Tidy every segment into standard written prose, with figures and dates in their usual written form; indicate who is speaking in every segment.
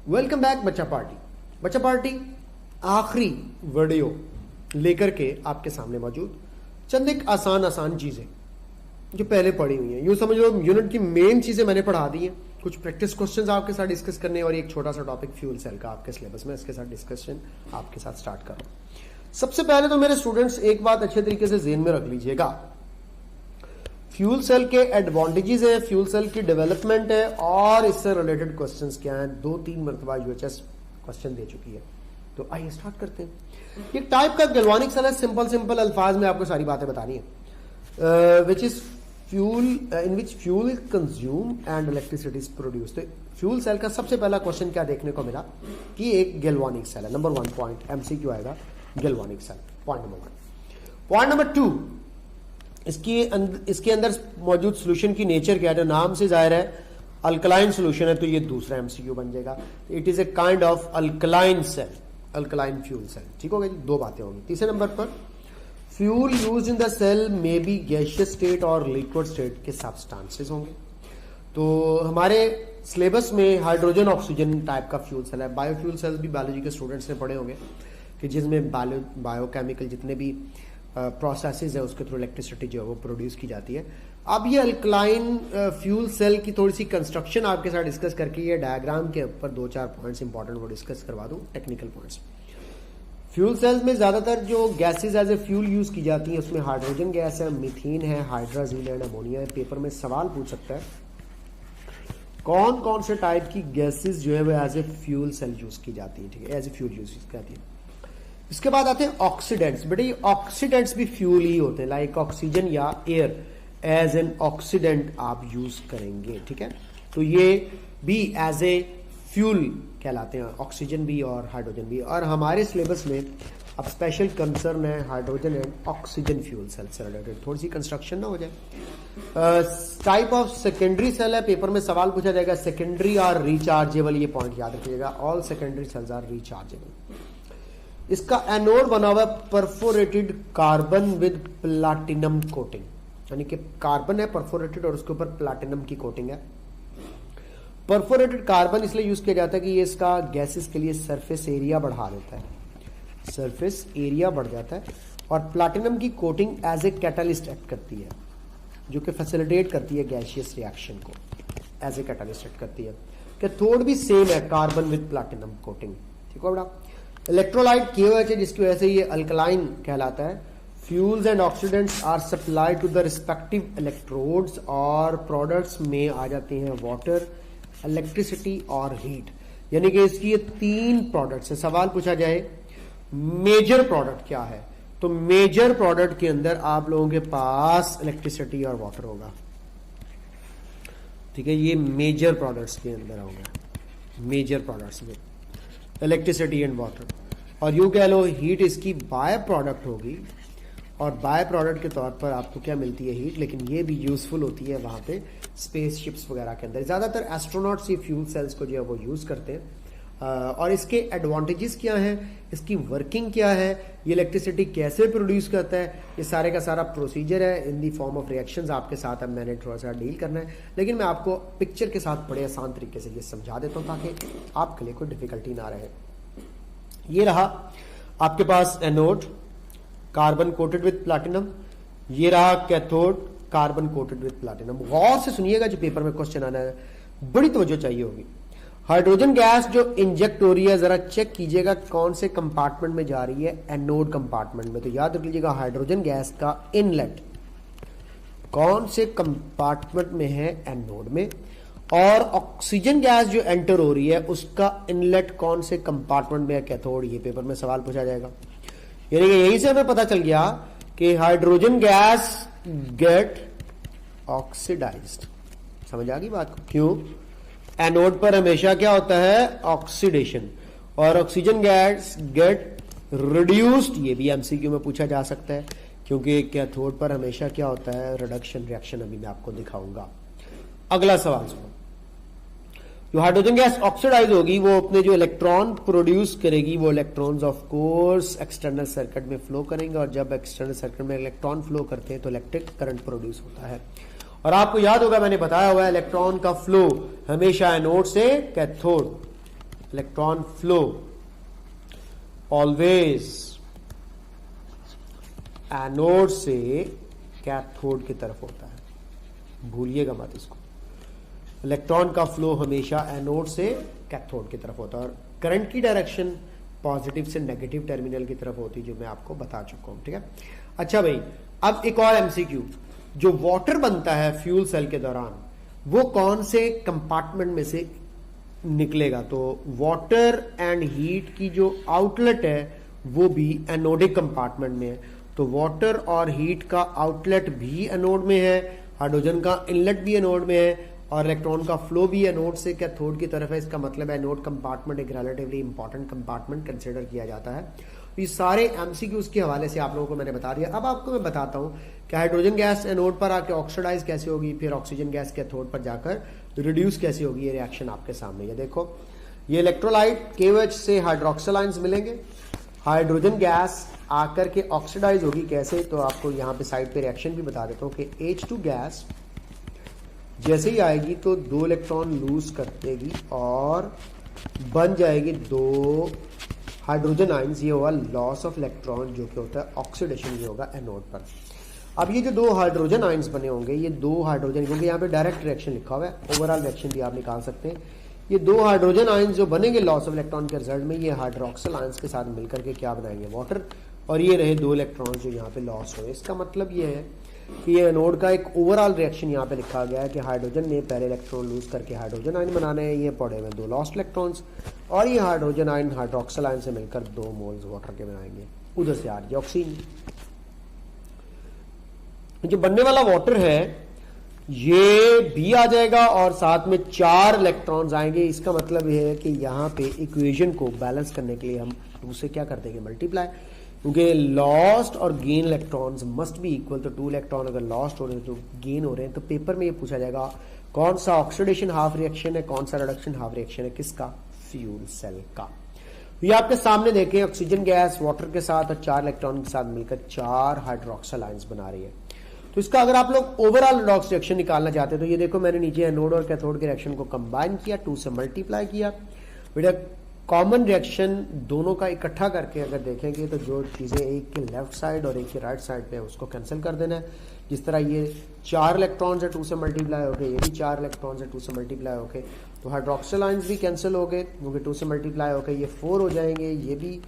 Speaker 1: Welcome back बच्चा party. बच्चा party आखिरी वीडियो लेकर के आपके सामने मौजूद। चंद एक आसान चीजें जो पहले पढ़ी हुई हैं, यूं समझ लो यूनिट की मेन चीजें मैंने पढ़ा दी हैं। कुछ प्रैक्टिस क्वेश्चंस आपके साथ डिस्कस करने और एक छोटा सा टॉपिक फ्यूल सेल का आपके सिलेबस में, इसके साथ डिस्कशन आपके साथ स्टार्ट कर रहा हूं। सबसे पहले तो मेरे स्टूडेंट्स एक बात अच्छे तरीके से ज़हन में रख लीजिएगा, फ्यूल सेल के एडवांटेजेस है, फ्यूल सेल की डेवलपमेंट है और इससे रिलेटेड क्वेश्चंस क्या हैं। 2-3 मरतबा यूएचएस क्वेश्चन दे चुकी है, तो आइए स्टार्ट करते हैं। एक टाइप का गैल्वानिक सेल है, सिंपल अल्फाज में आपको सारी बातें बतानी है, which is fuel in which fuel is consume and electricity is produce. तो फ्यूल सेल का सबसे पहला क्वेश्चन क्या देखने को मिला कि एक गैल्वानिक सेल है। नंबर 1 पॉइंट एमसीक्यू आएगा, galvanic cell, point number 1। Point number 2, इसके अंदर मौजूद सोल्यूशन की नेचर क्या है। जो नाम से जाहिर है अल्कलाइन सोल्यूशन है, तो ये दूसरा एमसीक्यू बन जाएगा। It is a kind of alkaline cell, alkaline fuel cell. ठीक हो गया जी, 2 बातें होंगी। तीसरे नंबर पर fuel use in the cell may be gaseous state और लिक्विड स्टेट के सब्सटेंसेस होंगे। तो हमारे सिलेबस में हाइड्रोजन ऑक्सीजन टाइप का फ्यूल सेल है। बायोफ्यूल सेल्स भी बायोलॉजी के स्टूडेंट्स ने पढ़े होंगे कि जिसमें बायोकेमिकल जितने भी प्रोसेसेस है उसके थ्रू इलेक्ट्रिसिटी जो है वो प्रोड्यूस की जाती है। अब ये अल्कलाइन फ्यूल सेल की थोड़ी सी कंस्ट्रक्शन आपके साथ डिस्कस करके ये डायग्राम के ऊपर 2-4 पॉइंट्स इंपॉर्टेंट वो डिस्कस करवा दूं, टेक्निकल पॉइंट्स। फ्यूल सेल्स में ज्यादातर जो gases as a fuel use की जाती है उसमें हाइड्रोजन गैस है, मीथेन है, हाइड्राजील एंड अमोनिया है। पेपर में सवाल पूछ सकता है कौन कौन से टाइप की गैसेज जो है वो as a fuel cell use की जाती है। ठीक है, एज ए फ्यूल यूज की जाती है। इसके बाद आते हैं ऑक्सीडेंट्स। बेटे ये ऑक्सीडेंट्स भी फ्यूल ही होते हैं, लाइक ऑक्सीजन या एयर एज एन ऑक्सीडेंट आप यूज करेंगे। ठीक है, तो ये भी एज ए फ्यूल कहलाते हैं, ऑक्सीजन भी और हाइड्रोजन भी। और हमारे सिलेबस में अब स्पेशल कंसर्न है hydrogen and oxygen fuel cell से रिलेटेड, थोड़ी सी कंस्ट्रक्शन ना हो जाए। टाइप ऑफ सेकेंडरी सेल है, पेपर में सवाल पूछा जाएगा सेकेंडरी आर रिचार्जेबल, ये पॉइंट याद रखिएगा। All secondary cells are rechargeable. इसका एनोड बना हुआ perforated carbon with platinum coating, यानी कि कार्बन है परफोरेटेड और उसके ऊपर प्लैटिनम की कोटिंग है। परफोरेटेड कार्बन इसलिए यूज किया जाता है कि ये इसका गैसेस के लिए सरफेस एरिया बढ़ा देता है, सरफेस एरिया बढ़ जाता है। और प्लैटिनम की coating as a catalyst act करती है, जो कि फैसिलिटेट करती है गैसियस रिएक्शन को, एज ए कैटालिस्ट एक्ट करती है। कैथोड भी सेम है, कार्बन विद प्लैटिनम कोटिंग। ठीक है बेटा। इलेक्ट्रोलाइट KOH है, जिसकी वजह से ये अल्कलाइन कहलाता है। Fuels and oxidants are supplied to the respective electrodes और प्रोडक्ट्स में आ जाते हैं वाटर, इलेक्ट्रिसिटी और हीट, यानी कि इसकी ये 3 प्रोडक्ट्स है। सवाल पूछा जाए मेजर प्रोडक्ट क्या है, तो मेजर प्रोडक्ट के अंदर आप लोगों के पास इलेक्ट्रिसिटी और वाटर होगा। ठीक है, ये मेजर प्रोडक्ट्स के अंदर होगा, मेजर प्रोडक्ट्स में इलेक्ट्रिसिटी एंड वाटर। और यूं कह लो हीट इसकी बाय प्रोडक्ट होगी, और बाय प्रोडक्ट के तौर पर आपको क्या मिलती है, हीट। लेकिन ये भी यूजफुल होती है वहां पे स्पेसशिप्स वगैरह के अंदर। ज्यादातर एस्ट्रोनॉट्स ये फ्यूल सेल्स को जो है वो यूज करते हैं। और इसके एडवांटेजेस क्या हैं, इसकी वर्किंग क्या है, ये इलेक्ट्रिसिटी कैसे प्रोड्यूस करता है, ये सारे का सारा प्रोसीजर है इन दी फॉर्म ऑफ रिएक्शंस। आपके साथ अब मैंने थोड़ा सा डील करना है, लेकिन मैं आपको पिक्चर के साथ बड़े आसान तरीके से ये समझा देता हूं ताकि आपके लिए कोई डिफिकल्टी ना रहे। ये रहा आपके पास anode, carbon coated with platinum. ये रहा cathode, carbon coated with platinum. गौर से सुनिएगा, जो पेपर में क्वेश्चन आना है बड़ी तवज्जो चाहिए होगी। हाइड्रोजन गैस जो इंजेक्ट हो रही है, जरा चेक कीजिएगा कौन से कंपार्टमेंट में जा रही है, एनोड कंपार्टमेंट में। तो याद रख लीजिएगा हाइड्रोजन गैस का इनलेट कौन से कंपार्टमेंट में है, एनोड में। और ऑक्सीजन गैस जो एंटर हो रही है उसका इनलेट कौन से कंपार्टमेंट में है, कैथोड। ये पेपर में सवाल पूछा जाएगा। यानी कि यहीं से हमें पता चल गया कि हाइड्रोजन गैस गेट ऑक्सीडाइज्ड। समझ आ गई बात को? क्यों? एनोड पर हमेशा क्या होता है, ऑक्सीडेशन, और ऑक्सीजन गैस गेट रिड्यूस्ड। ये भी एमसीक्यू में पूछा जा सकता है, क्योंकि कैथोड पर हमेशा क्या होता है, रिडक्शन रिएक्शन। अभी मैं आपको दिखाऊंगा। अगला सवाल सुनो। जो हाइड्रोजन गैस ऑक्सीडाइज होगी वो अपने जो इलेक्ट्रॉन प्रोड्यूस करेगी, वो electrons of course external circuit में फ्लो करेंगे। और जब एक्सटर्नल सर्किट में इलेक्ट्रॉन फ्लो करते हैं तो इलेक्ट्रिक करंट प्रोड्यूस होता है। और आपको याद होगा मैंने बताया हुआ है इलेक्ट्रॉन का फ्लो हमेशा एनोड से cathode, electron flow always anode से कैथोड की तरफ होता है, भूलिएगा मत इसको। इलेक्ट्रॉन का फ्लो हमेशा एनोड से कैथोड की तरफ होता है और करंट की डायरेक्शन पॉजिटिव से नेगेटिव टर्मिनल की तरफ होती है, जो मैं आपको बता चुका हूं, ठीक है। अच्छा भाई, अब एक और एमसीक्यू, जो वाटर बनता है फ्यूल सेल के दौरान वो कौन से कंपार्टमेंट में से निकलेगा? तो वाटर एंड हीट की जो आउटलेट है वो भी एनोडिक कंपार्टमेंट में है। तो वाटर और हीट का आउटलेट भी एनोड में है, हाइड्रोजन का इनलेट भी एनोड में है और इलेक्ट्रॉन का फ्लो भी एनोड से कैथोड की तरफ है। इसका मतलब एनोड कंपार्टमेंट एक रिलेटिवली इंपॉर्टेंट कंपार्टमेंट कंसिडर किया जाता है। ये सारे एमसीक्यूज के हवाले से आप लोगों को मैंने बता दिया। अब आपको मैं बताता हूं कि हाइड्रोजन गैस एनोड पर आके ऑक्सीडाइज कैसे होगी, फिर ऑक्सीजन गैस कैथोड पर जाकर रिड्यूस कैसे होगी। ये रिएक्शन आपके सामने है, देखो ये इलेक्ट्रोलाइट KOH से हाइड्रोक्सिल आयंस मिलेंगे, हाइड्रोजन गैस आकर के ऑक्सीडाइज होगी कैसे, तो आपको यहाँ पे साइड पे रिएक्शन भी बता देता हूँ कि H2 गैस जैसे ही आएगी तो 2 इलेक्ट्रॉन लूज कर देगी और बन जाएगी 2 हाइड्रोजन आयंस। ये होगा लॉस ऑफ इलेक्ट्रॉन, जो कि होता है ऑक्सीडेशन, ये होगा एनोड पर। अब ये जो 2 हाइड्रोजन आयंस बने होंगे, ये 2 हाइड्रोजन, क्योंकि यहाँ पे डायरेक्ट रिएक्शन लिखा हुआ है, ओवरऑल रिएक्शन भी आप निकाल सकते हैं। ये 2 हाइड्रोजन आयंस जो बनेंगे लॉस ऑफ इलेक्ट्रॉन के रिजल्ट में, ये हाइड्रोक्सिल आयंस के साथ मिलकर के क्या बनाएंगे, वाटर। और ये रहे 2 इलेक्ट्रॉन जो यहाँ पे लॉस हुए। इसका मतलब ये है कि ये एनोड का एक ओवरऑल रिएक्शन यहाँ पे लिखा गया है कि हाइड्रोजन ने पहले इलेक्ट्रॉन लूज करके हाइड्रोजन आयन बनाने हैं, ये पड़े हुए 2 लॉस्ट इलेक्ट्रॉन्स, और ये हाइड्रोजन आयन हाइड्रोक्सिल आयन से मिलकर 2 मोल्स वाटर के बनाएंगे। उधर से आ रही है ऑक्सीजन। जो बनने वाला वाटर है ये भी आ जाएगा और साथ में 4 इलेक्ट्रॉन्स आएंगे। इसका मतलब ये है कि यहाँ पे इक्वेशन को बैलेंस करने के लिए हम 2 से क्या कर देंगे, मल्टीप्लाई, क्योंकि लॉस्ट और gain electrons must be equal. तो 2 इलेक्ट्रॉन अगर लॉस्ट हो रहे हैं तो गेन हो रहे हैं, तो पेपर में ये पूछा जाएगा कौन सा ऑक्सीडेशन हाफ रिएक्शन है, कौन सा रिडक्शन हाफ रिएक्शन है, किसका, फ्यूल सेल का। ये आपके सामने देखें, ऑक्सीजन गैस वाटर के साथ और 4 इलेक्ट्रॉन के साथ मिलकर 4 हाइड्रोक्सिल आयंस बना रही है। तो इसका अगर आप लोग ओवरऑल रिडॉक्स रिएक्शन निकालना चाहते हैं तो ये देखो मैंने नीचे एनोड और कैथोड के रिएक्शन को कंबाइन किया, 2 से मल्टीप्लाई किया। बेटा कॉमन रिएक्शन दोनों का इकट्ठा करके अगर देखेंगे तो जो चीजें एक के लेफ्ट साइड और एक के राइट साइड पे है उसको कैंसिल कर देना है। जिस तरह ये 4 इलेक्ट्रॉन्स है 2 से मल्टीप्लाई हो गए, ये भी 4 इलेक्ट्रॉन्स है 2 से मल्टीप्लाई हो गए, तो हाइड्रोक्सिल आयंस भी कैंसिल हो गए क्योंकि 2 से मल्टीप्लाई हो गए। ये 4 हो जाएंगे, ये भी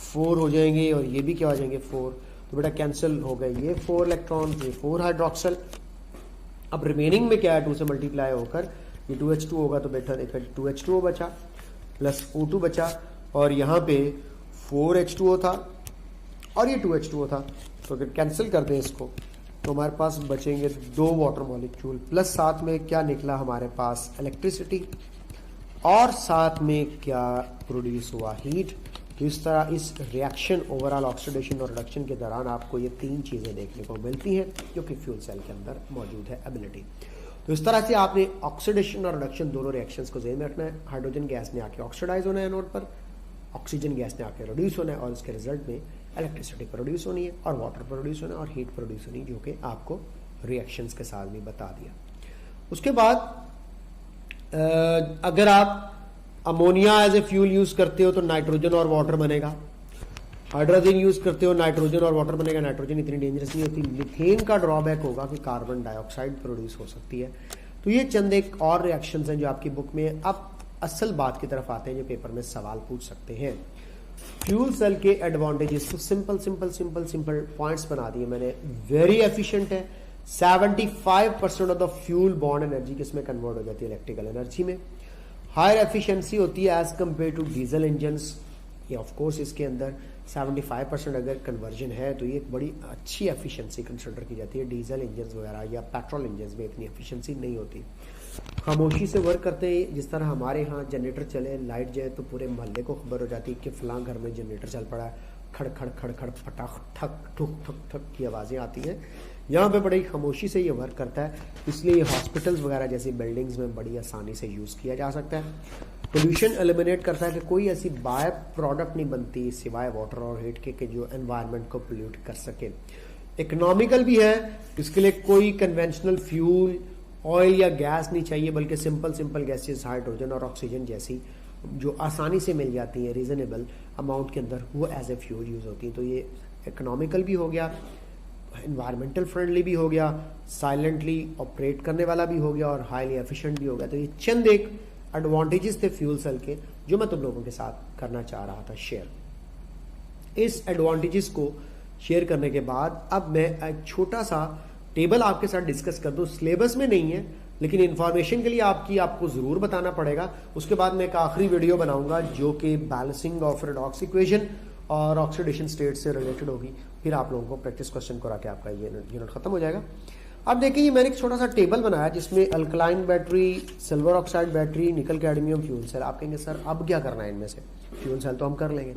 Speaker 1: 4 हो जाएंगे और ये भी क्या हो जाएंगे, 4। तो बेटा कैंसिल हो गए ये 4 इलेक्ट्रॉन, ये 4 हाइड्रोक्सिल। अब रिमेनिंग में क्या है, 2 से मल्टीप्लाई होकर ये 2H2 होगा, तो बेटा देखा 2H2O बचा प्लस O2 बचा और यहाँ पे 4H2O था और ये 2H2O था। तो अगर कैंसिल कर दें इसको तो हमारे पास बचेंगे 2 वाटर मॉलिक्यूल, प्लस साथ में क्या निकला हमारे पास, इलेक्ट्रिसिटी, और साथ में क्या प्रोड्यूस हुआ, हीट। तो इस तरह इस रिएक्शन ओवरऑल ऑक्सीडेशन और रिडक्शन के दौरान आपको ये 3 चीजें देखने को मिलती हैं जो कि फ्यूल सेल के अंदर मौजूद है, एबिलिटी। तो इस तरह से आपने ऑक्सीडेशन और रिडक्शन दोनों रिएक्शंस को ज़हन में रखना है। हाइड्रोजन गैस ने आके ऑक्सीडाइज होना है एनोड पर, ऑक्सीजन गैस ने आके रिड्यूस होना है और इसके रिजल्ट में इलेक्ट्रिसिटी प्रोड्यूस होनी है और वाटर प्रोड्यूस होना है और हीट प्रोड्यूस होनी है, जो कि आपको रिएक्शंस के साथ भी बता दिया। उसके बाद अगर आप ammonia as a fuel use करते हो तो नाइट्रोजन और वाटर बनेगा, हाइड्रोजन यूज करते हो नाइट्रोजन और वाटर बनेगा। नाइट्रोजन इतनी डेंजरस नहीं होती। मीथेन का ड्रॉबैक होगा कि कार्बन डाइऑक्साइड प्रोड्यूस हो सकती है। तो ये चंद एक और रिएक्शंस हैं जो आपकी बुक में। अब असल बात की तरफ आते हैं जो पेपर में सवाल पूछ सकते हैं। फ्यूल सेल के एडवांटेजेस तो simple simple simple simple points बना दिए मैंने। वेरी एफिशिएंट है, 75% of the fuel bond energy किसमें कन्वर्ट हो जाती है, इलेक्ट्रिकल एनर्जी में। हायर एफिशिएंसी होती है as compare to diesel engines. ये ऑफ कोर्स इसके अंदर 75% अगर कन्वर्जन है तो ये एक बड़ी अच्छी एफिशिएंसी कंसिडर की जाती है। डीजल इंजन वगैरह या पेट्रोल इंजन में इतनी एफिशिएंसी नहीं होती। खामोशी से वर्क करते हैं। जिस तरह हमारे यहाँ जनरेटर चले, लाइट जाए तो पूरे मोहल्ले को खबर हो जाती है कि फलां घर में जनरेटर चल पड़ा है, खड़ खड़ खड़ खड़ फटाख ठक ठुक ठक ठक की आवाज़ें आती हैं। यहाँ पे बड़ी खामोशी से ये वर्क करता है, इसलिए हॉस्पिटल्स वगैरह जैसी बिल्डिंग्स में बड़ी आसानी से यूज़ किया जा सकता है। पोल्यूशन एलिमिनेट करता है कि कोई ऐसी बाय प्रोडक्ट नहीं बनती सिवाय वाटर और हीट के जो एनवायरनमेंट को पोल्यूट कर सके। इकोनॉमिकल भी है, इसके लिए कोई कन्वेंशनल फ्यूल ऑयल या गैस नहीं चाहिए, बल्कि सिंपल सिंपल गैसेस हाइड्रोजन और ऑक्सीजन जैसी जो आसानी से मिल जाती हैं रीजनेबल अमाउंट के अंदर, वो एज ए फ्यूल यूज होती हैं। तो ये इकोनॉमिकल भी हो गया, इन्वायरमेंटल फ्रेंडली भी हो गया, साइलेंटली ऑपरेट करने वाला भी हो गया और हाईली एफिशिएंट भी हो गया। तो ये चंद एक एडवांटेजेस थे फ्यूल सेल के जो मैं तुम लोगों के साथ करना चाह रहा था शेयर। इस एडवांटेजेस को शेयर करने के बाद अब मैं एक छोटा सा टेबल आपके साथ डिस्कस कर दूं। सिलेबस में नहीं है लेकिन इंफॉर्मेशन के लिए आपको जरूर बताना पड़ेगा। उसके बाद मैं एक आखिरी वीडियो बनाऊंगा जो कि बैलेंसिंग ऑफ रेडॉक्स इक्वेशन और ऑक्सीडेशन स्टेट से रिलेटेड होगी। फिर आप लोगों को प्रैक्टिस क्वेश्चन करा के आपका ये यूनिट खत्म हो जाएगा। अब देखिए मैंने एक छोटा सा टेबल बनाया जिसमें alkaline battery, silver oxide battery, nickel cadmium fuel cell. आप कहेंगे सर अब क्या करना है इनमें से, फ्यूल सेल तो हम कर लेंगे,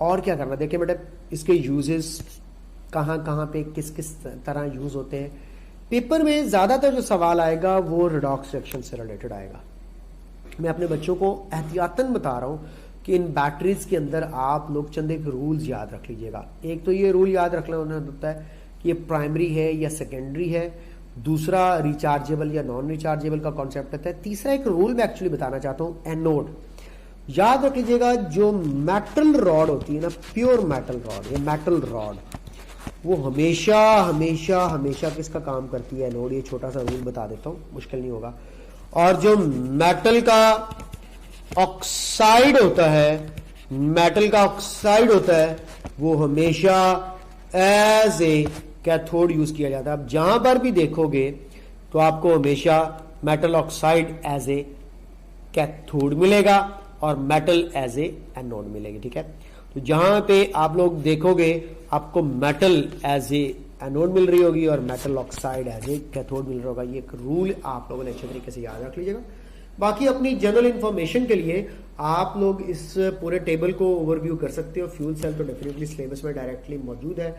Speaker 1: और क्या करना। देखिए बेटा इसके यूजेस कहाँ कहाँ पे किस किस तरह यूज होते हैं। पेपर में ज्यादातर जो सवाल आएगा वो रेडॉक्स रिएक्शन से रिलेटेड आएगा। मैं अपने बच्चों को एहतियातन बता रहा हूँ कि इन बैटरीज के अंदर आप लोग चंद एक रूल्स याद रख लीजिएगा। एक तो ये रूल याद रखना होता है कि ये प्राइमरी है या सेकेंडरी है। दूसरा रिचार्जेबल या नॉन रिचार्जेबल का कॉन्सेप्ट होता है। तीसरा एक रूल मैं एक्चुअली बताना चाहता हूँ, एनोड। याद रख लीजिएगा जो मेटल रॉड होती है ना, प्योर मेटल रॉड, ये मेटल रॉड वो हमेशा हमेशा हमेशा किसका काम करती है, एनोड। ये छोटा सा रूल बता देता हूँ, मुश्किल नहीं होगा। और जो मेटल का ऑक्साइड होता है, मेटल का ऑक्साइड होता है वो हमेशा एज ए कैथोड यूज किया जाता है। अब जहां पर भी देखोगे तो आपको हमेशा metal oxide as a cathode मिलेगा और मेटल एज ए एनोड मिलेगी, ठीक है। तो जहां पे आप लोग देखोगे आपको मेटल एज ए एनोड मिल रही होगी और metal oxide as a cathode मिल रहा होगा। ये एक रूल आप लोगों ने अच्छे तरीके से याद रख लीजिएगा। बाकी अपनी जनरल इंफॉर्मेशन के लिए आप लोग इस पूरे टेबल को ओवरव्यू कर सकते हो। फ्यूल सेल तो डेफिनेटली सिलेबस में डायरेक्टली मौजूद है।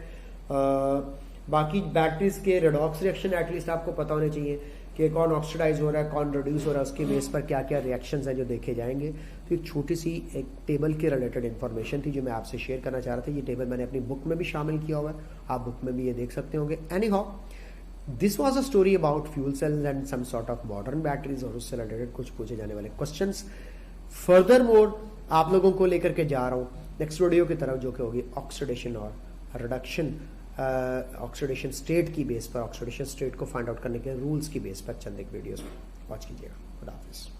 Speaker 1: बाकी बैटरीज के रेडॉक्स रिएक्शन एटलीस्ट आपको पता होने चाहिए कि कौन ऑक्सीडाइज हो रहा है, कौन रिड्यूस हो रहा है, उसके बेस पर क्या क्या रिएक्शंस हैं जो देखे जाएंगे। तो एक छोटी सी एक टेबल के रिलेटेड इन्फॉर्मेशन थी जो मैं आपसे शेयर करना चाह रहा था। ये टेबल मैंने अपनी बुक में भी शामिल किया हुआ है, आप बुक में भी ये देख सकते होंगे। Anyhow this was a story about fuel cells and some sort of modern batteries और उससे रिलेटेड कुछ पूछे जाने वाले क्वेश्चंस। फर्दर मोर आप लोगों को लेकर के जा रहा हूँ नेक्स्ट वीडियो की तरफ जो कि होगी ऑक्सीडेशन और रिडक्शन, ऑक्सीडेशन स्टेट की बेस पर, ऑक्सीडेशन स्टेट को फाइंड आउट करने के रूल्स की बेस पर चंद एक वीडियोस वॉच कीजिएगा। खुदा हाफिज़।